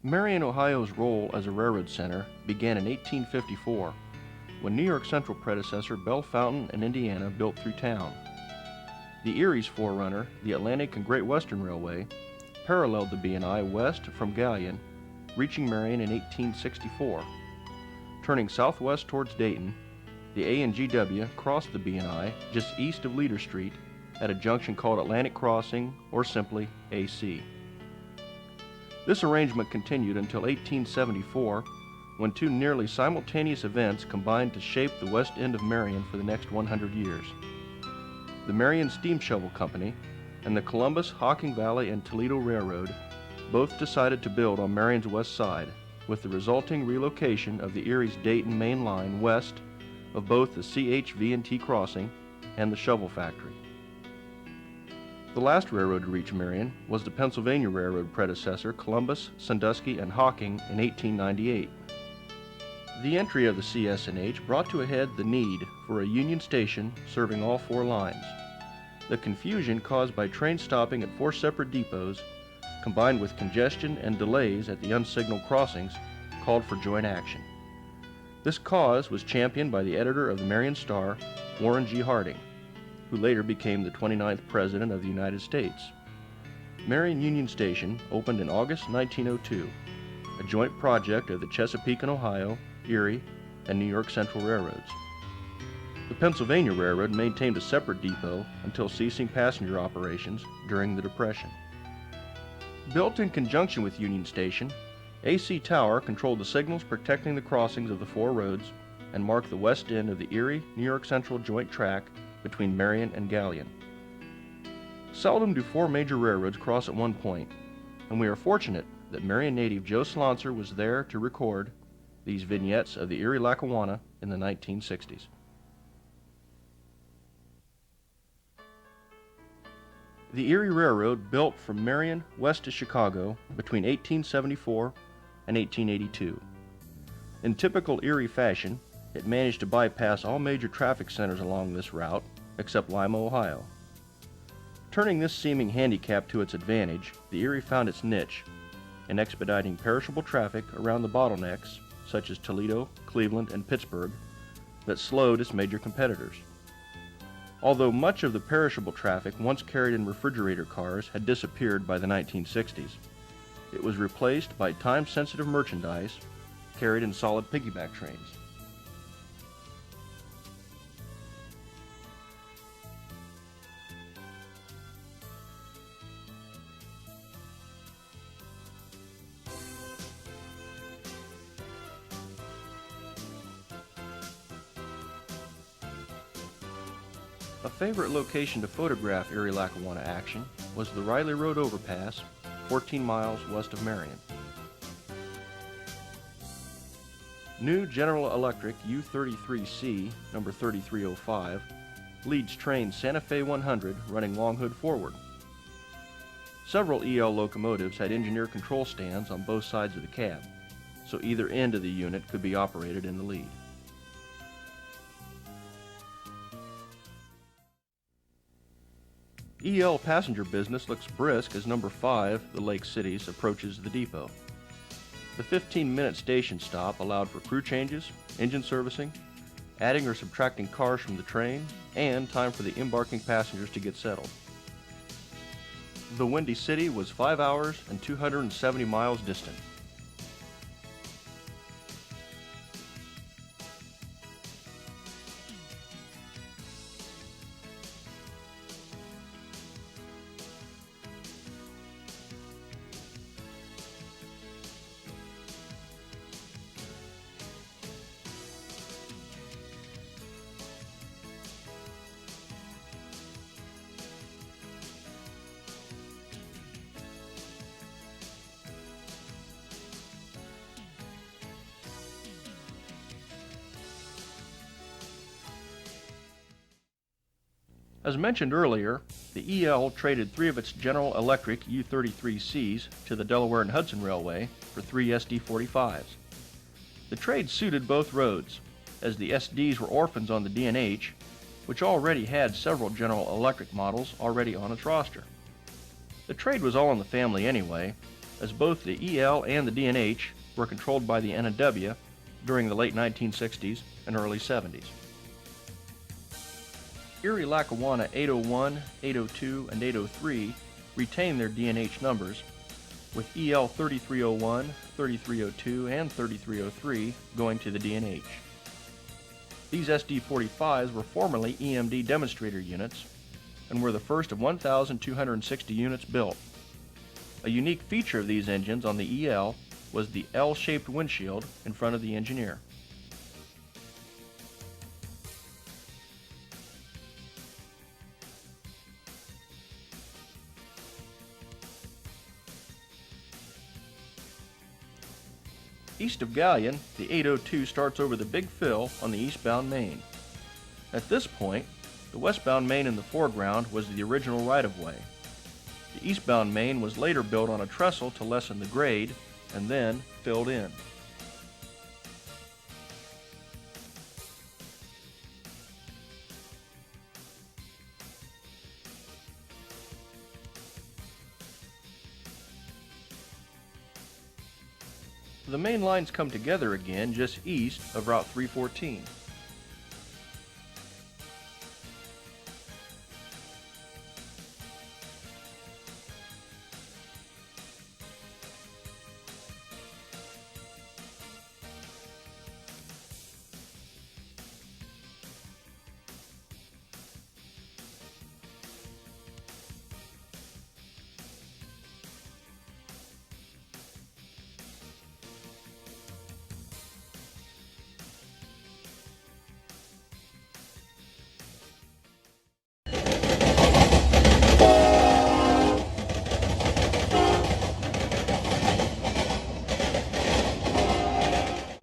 Marion, Ohio's role as a railroad center began in 1854 when New York Central predecessor Bell Fountain and Indiana built through town. The Erie's forerunner, the Atlantic and Great Western Railway, paralleled the B&I west from Galion, reaching Marion in 1864. Turning southwest towards Dayton, the A&GW crossed the B&I just east of Leader Street at a junction called Atlantic Crossing, or simply AC. This arrangement continued until 1874, when two nearly simultaneous events combined to shape the west end of Marion for the next 100 years. The Marion Steam Shovel Company and the Columbus, Hocking Valley, and Toledo Railroad both decided to build on Marion's west side, with the resulting relocation of the Erie's Dayton main line west of both the CHV&T crossing and the shovel factory. The last railroad to reach Marion was the Pennsylvania Railroad predecessor Columbus, Sandusky, and Hocking in 1898. The entry of the CS&H brought to a head the need for a Union station serving all four lines. The confusion caused by train stopping at four separate depots, combined with congestion and delays at the unsignaled crossings, called for joint action. This cause was championed by the editor of the Marion Star, Warren G. Harding, who later became the 29th President of the United States. Marion Union Station opened in August 1902, a joint project of the Chesapeake and Ohio, Erie, and New York Central Railroads. The Pennsylvania Railroad maintained a separate depot until ceasing passenger operations during the Depression. Built in conjunction with Union Station, AC Tower controlled the signals protecting the crossings of the four roads and marked the west end of the Erie, New York Central joint track between Marion and Galion. Seldom do four major railroads cross at one point, and we are fortunate that Marion native Joe Slonser was there to record these vignettes of the Erie Lackawanna in the 1960s. The Erie Railroad built from Marion west to Chicago between 1874 and 1882. In typical Erie fashion, it managed to bypass all major traffic centers along this route, except Lima, Ohio. Turning this seeming handicap to its advantage, the Erie found its niche in expediting perishable traffic around the bottlenecks, such as Toledo, Cleveland, and Pittsburgh, that slowed its major competitors. Although much of the perishable traffic once carried in refrigerator cars had disappeared by the 1960s, it was replaced by time-sensitive merchandise carried in solid piggyback trains. A favorite location to photograph Erie Lackawanna action was the Riley Road overpass, 14 miles west of Marion. New General Electric U-33C, number 3305, leads train Santa Fe 100 running long hood forward. Several EL locomotives had engineer control stands on both sides of the cab, so either end of the unit could be operated in the lead. EL passenger business looks brisk as number 5, the Lake Cities, approaches the depot. The 15-minute station stop allowed for crew changes, engine servicing, adding or subtracting cars from the train, and time for the embarking passengers to get settled. The Windy City was 5 hours and 270 miles distant. As mentioned earlier, the EL traded 3 of its General Electric U-33Cs to the Delaware and Hudson Railway for 3 SD-45s. The trade suited both roads, as the SDs were orphans on the D&H, which already had several General Electric models already on its roster. The trade was all in the family anyway, as both the EL and the D&H were controlled by the N&W during the late 1960s and early 70s. Erie Lackawanna 801, 802, and 803 retain their D&H numbers, with EL 3301, 3302, and 3303 going to the D&H. These SD-45s were formerly EMD demonstrator units and were the first of 1,260 units built. A unique feature of these engines on the EL was the L-shaped windshield in front of the engineer. East of Galleon, the 802 starts over the Big Fill on the eastbound main. At this point, the westbound main in the foreground was the original right-of-way. The eastbound main was later built on a trestle to lessen the grade and then filled in. The main lines come together again just east of Route 314.